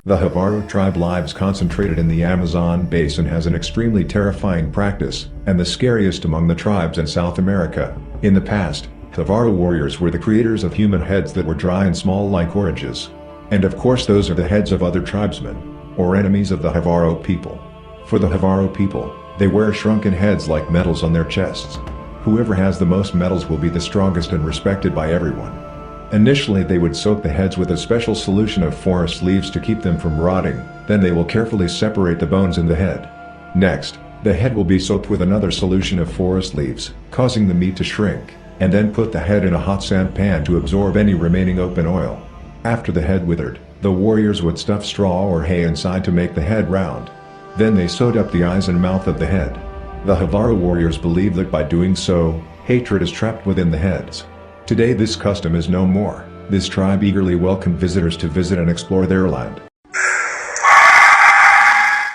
The Havaro tribe lives concentrated in the Amazon basin has an extremely terrifying practice, and the scariest among the tribes in South America. In the past, Havaro warriors were the creators of human heads that were dry and small like oranges. And of course those are the heads of other tribesmen, or enemies of the Havaro people. For the Havaro people, they wear shrunken heads like medals on their chests. Whoever has the most medals will be the strongest and respected by everyone. Initially they would soak the heads with a special solution of forest leaves to keep them from rotting, then they will carefully separate the bones in the head. Next, the head will be soaked with another solution of forest leaves, causing the meat to shrink, and then put the head in a hot sand pan to absorb any remaining open oil. After the head withered, the warriors would stuff straw or hay inside to make the head round. Then they sewed up the eyes and mouth of the head. The Havaro warriors believe that by doing so, hatred is trapped within the heads. Today this custom is no more. This tribe eagerly welcomed visitors to visit and explore their land.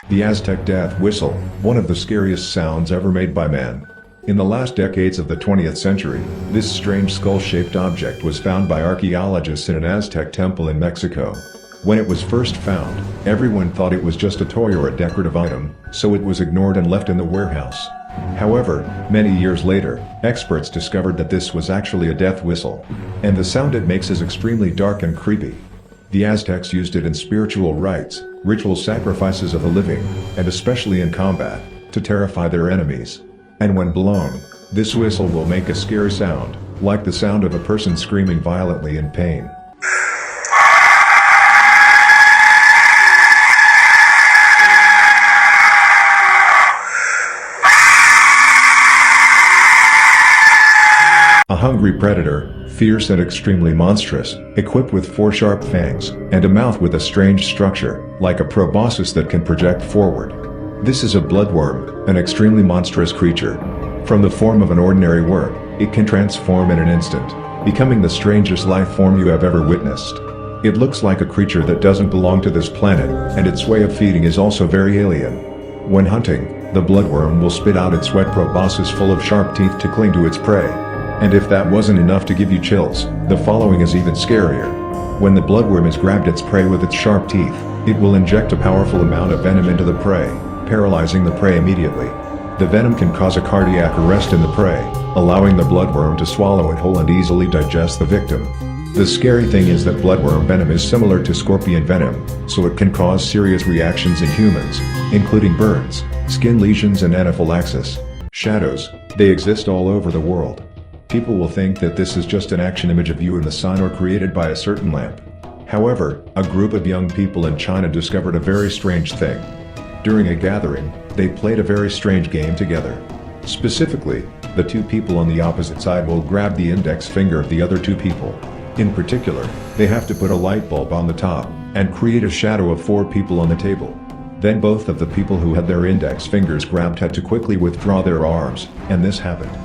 The Aztec death whistle, one of the scariest sounds ever made by man. In the last decades of the 20th century, this strange skull-shaped object was found by archaeologists in an Aztec temple in Mexico. When it was first found, everyone thought it was just a toy or a decorative item, so it was ignored and left in the warehouse. However, many years later, experts discovered that this was actually a death whistle, and the sound it makes is extremely dark and creepy. The Aztecs used it in spiritual rites, ritual sacrifices of the living, and especially in combat, to terrify their enemies. And when blown, this whistle will make a scary sound, like the sound of a person screaming violently in pain. A hungry predator, fierce and extremely monstrous, equipped with 4 sharp fangs, and a mouth with a strange structure, like a proboscis that can project forward. This is a bloodworm, an extremely monstrous creature. From the form of an ordinary worm, it can transform in an instant, becoming the strangest life form you have ever witnessed. It looks like a creature that doesn't belong to this planet, and its way of feeding is also very alien. When hunting, the bloodworm will spit out its wet proboscis full of sharp teeth to cling to its prey. And if that wasn't enough to give you chills, the following is even scarier. When the bloodworm has grabbed its prey with its sharp teeth, it will inject a powerful amount of venom into the prey, paralyzing the prey immediately. The venom can cause a cardiac arrest in the prey, allowing the bloodworm to swallow it whole and easily digest the victim. The scary thing is that bloodworm venom is similar to scorpion venom, so it can cause serious reactions in humans, including burns, skin lesions and anaphylaxis. Shadows, they exist all over the world. People will think that this is just an action image of you in the sun or created by a certain lamp. However, a group of young people in China discovered a very strange thing. During a gathering, they played a very strange game together. Specifically, the 2 people on the opposite side will grab the index finger of the other 2 people. In particular, they have to put a light bulb on the top, and create a shadow of 4 people on the table. Then both of the people who had their index fingers grabbed had to quickly withdraw their arms, and this happened.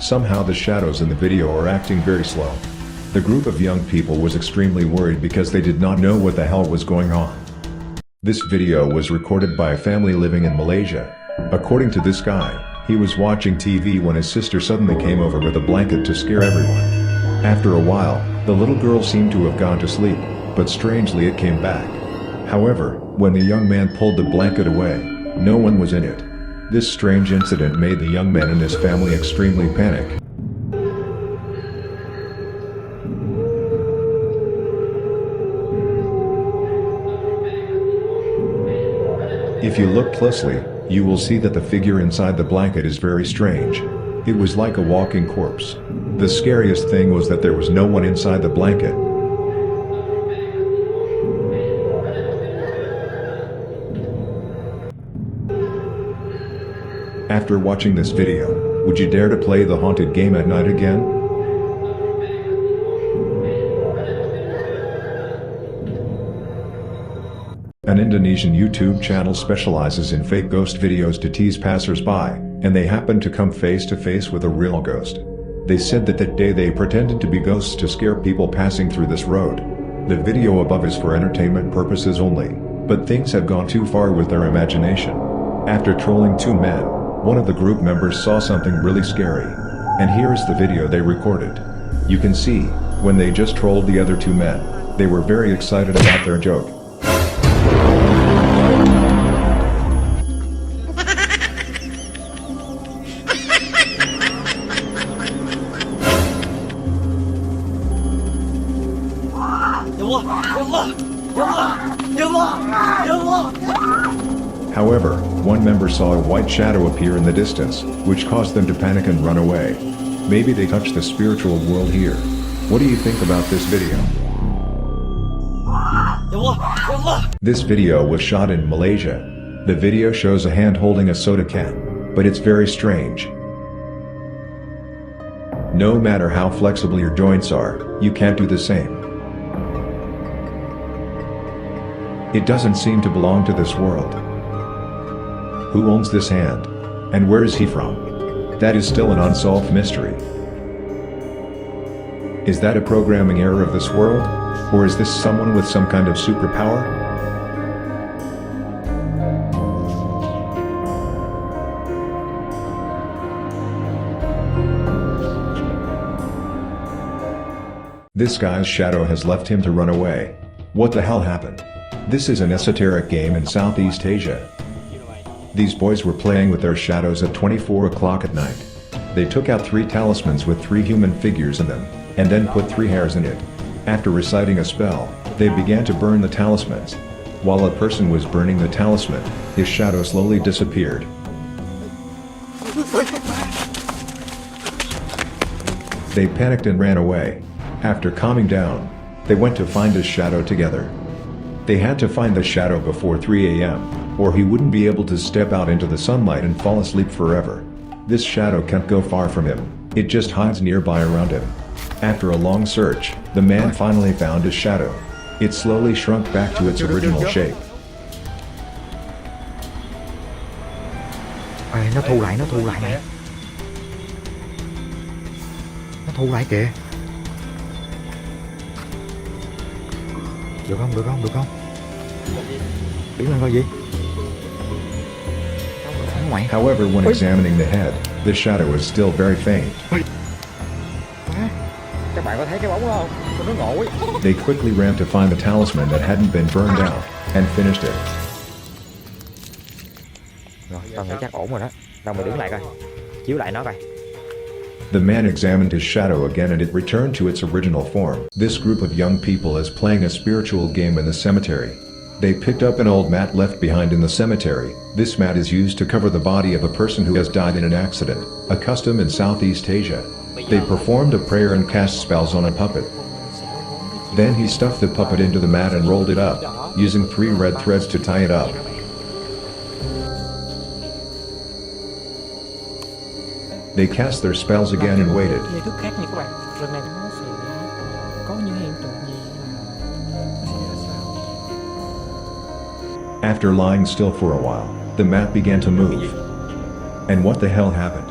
Somehow the shadows in the video are acting very slow. The group of young people was extremely worried because they did not know what the hell was going on. This video was recorded by a family living in Malaysia. According to this guy, he was watching TV when his sister suddenly came over with a blanket to scare everyone. After a while, the little girl seemed to have gone to sleep, but strangely it came back. However, when the young man pulled the blanket away, no one was in it. This strange incident made the young man and his family extremely panic. If you look closely, you will see that the figure inside the blanket is very strange. It was like a walking corpse. The scariest thing was that there was no one inside the blanket. After watching this video, would you dare to play the haunted game at night again? An Indonesian YouTube channel specializes in fake ghost videos to tease passers-by, and they happen to come face to face with a real ghost. They said that that day they pretended to be ghosts to scare people passing through this road. The video above is for entertainment purposes only, but things have gone too far with their imagination. After trolling two men, one of the group members saw something really scary. And here is the video they recorded. You can see, when they just trolled the other two men, they were very excited about their joke. However, one member saw a white shadow appear in the distance, which caused them to panic and run away. Maybe they touched the spiritual world here. What do you think about this video? This video was shot in Malaysia. The video shows a hand holding a soda can, but it's very strange. No matter how flexible your joints are, you can't do the same. It doesn't seem to belong to this world. Who owns this hand? And where is he from? That is still an unsolved mystery. Is that a programming error of this world? Or is this someone with some kind of superpower? This guy's shadow has left him to run away. What the hell happened? This is an esoteric game in Southeast Asia. These boys were playing with their shadows at 24 o'clock at night. They took out 3 talismans with 3 human figures in them, and then put 3 hairs in it. After reciting a spell, they began to burn the talismans. While a person was burning the talisman, his shadow slowly disappeared. They panicked and ran away. After calming down, they went to find his shadow together. They had to find the shadow before 3 a.m., or he wouldn't be able to step out into the sunlight and fall asleep forever. This shadow can't go far from him, it just hides nearby around him. After a long search, the man finally found his shadow. It slowly shrunk back to its original shape. Nó thu lại này. Nó thu lại kìa. Được không? Đứng lên coi gì? However, when examining the head, the shadow is still very faint. Các bạn có thấy cái bóng đó không? Nó ngộ ấy. They quickly ran to find the talisman that hadn't been burned out, and finished it. Rồi, tao nghĩ chắc ổn rồi đó. Tao mày đứng lại coi. Chiếu lại nó coi. The man examined his shadow again and it returned to its original form. This group of young people is playing a spiritual game in the cemetery. They picked up an old mat left behind in the cemetery. This mat is used to cover the body of a person who has died in an accident, a custom in Southeast Asia. They performed a prayer and cast spells on a puppet. Then he stuffed the puppet into the mat and rolled it up, using 3 red threads to tie it up. They cast their spells again and waited. Nghi thức khác nha các bạn. Lần này nó sẽ có những hiện tượng gì và nó sẽ ra sao? After lying still for a while, the mat began to move. And what the hell happened?